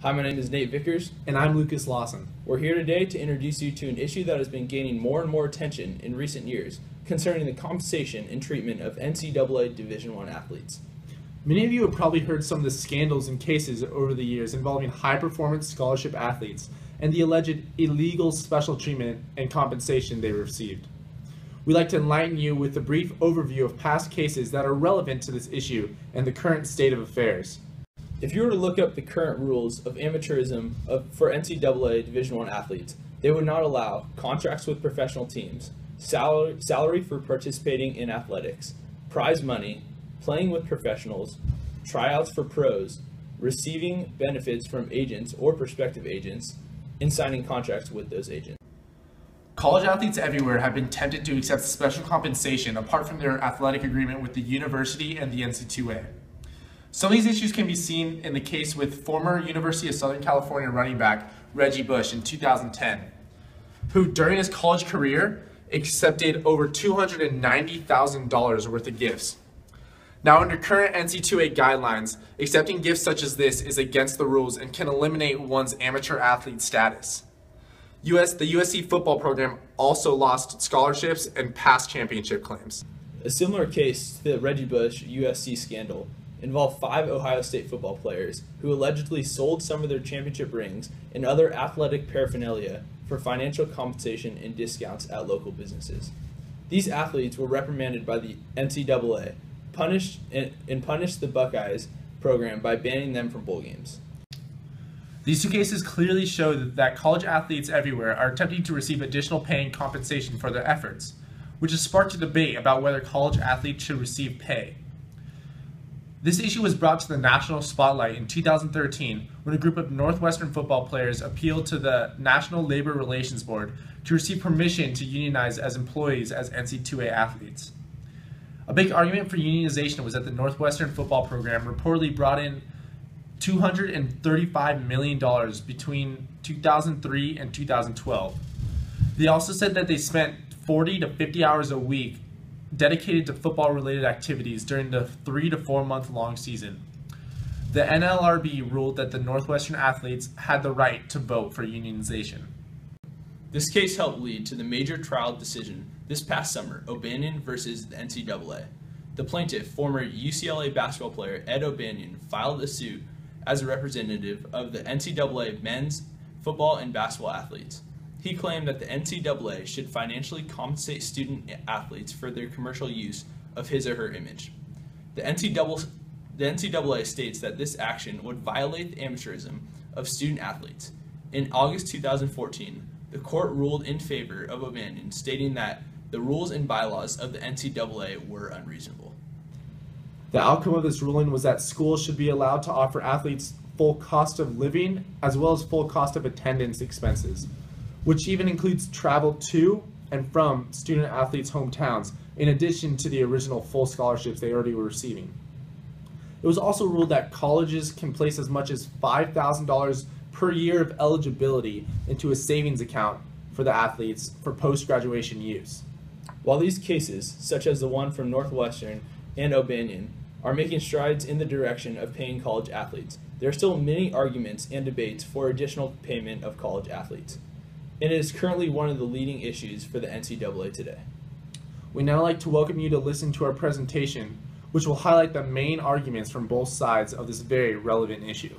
Hi, my name is Nate Vickers. And I'm Lucas Lawson. We're here today to introduce you to an issue that has been gaining more and more attention in recent years concerning the compensation and treatment of NCAA Division I athletes. Many of you have probably heard some of the scandals and cases over the years involving high-performance scholarship athletes and the alleged illegal special treatment and compensation they received. We'd like to enlighten you with a brief overview of past cases that are relevant to this issue and the current state of affairs. If you were to look up the current rules of amateurism for NCAA Division I athletes, they would not allow contracts with professional teams, salary for participating in athletics, prize money, playing with professionals, tryouts for pros, receiving benefits from agents or prospective agents, and signing contracts with those agents. College athletes everywhere have been tempted to accept special compensation apart from their athletic agreement with the university and the NCAA. Some of these issues can be seen in the case with former University of Southern California running back Reggie Bush in 2010, who during his college career accepted over $290,000 worth of gifts. Now, under current NCAA guidelines, accepting gifts such as this is against the rules and can eliminate one's amateur athlete status. The USC football program also lost scholarships and past championship claims. A similar case to the Reggie Bush USC scandal involved 5 Ohio State football players who allegedly sold some of their championship rings and other athletic paraphernalia for financial compensation and discounts at local businesses. These athletes were reprimanded by the NCAA, punished the Buckeyes program by banning them from bowl games. These two cases clearly show that college athletes everywhere are attempting to receive additional pay and compensation for their efforts, which has sparked a debate about whether college athletes should receive pay. This issue was brought to the national spotlight in 2013 when a group of Northwestern football players appealed to the National Labor Relations Board to receive permission to unionize as employees as NCAA athletes. A big argument for unionization was that the Northwestern football program reportedly brought in $235 million between 2003 and 2012. They also said that they spent 40 to 50 hours a week dedicated to football-related activities during the 3 to 4 month long season. The NLRB ruled that the Northwestern athletes had the right to vote for unionization. This case helped lead to the major trial decision this past summer, O'Banion versus the NCAA. The plaintiff, former UCLA basketball player Ed O'Banion, filed a suit as a representative of the NCAA men's football and basketball athletes. He claimed that the NCAA should financially compensate student athletes for their commercial use of his or her image. The NCAA states that this action would violate the amateurism of student athletes. In August 2014, the court ruled in favor of O'Banion, stating that the rules and bylaws of the NCAA were unreasonable. The outcome of this ruling was that schools should be allowed to offer athletes full cost of living as well as full cost of attendance expenses, which even includes travel to and from student athletes' hometowns, in addition to the original full scholarships they already were receiving. It was also ruled that colleges can place as much as $5,000 per year of eligibility into a savings account for the athletes for post-graduation use. While these cases, such as the one from Northwestern and O'Banion, are making strides in the direction of paying college athletes, there are still many arguments and debates for additional payment of college athletes, and it is currently one of the leading issues for the NCAA today. We'd now like to welcome you to listen to our presentation, which will highlight the main arguments from both sides of this very relevant issue.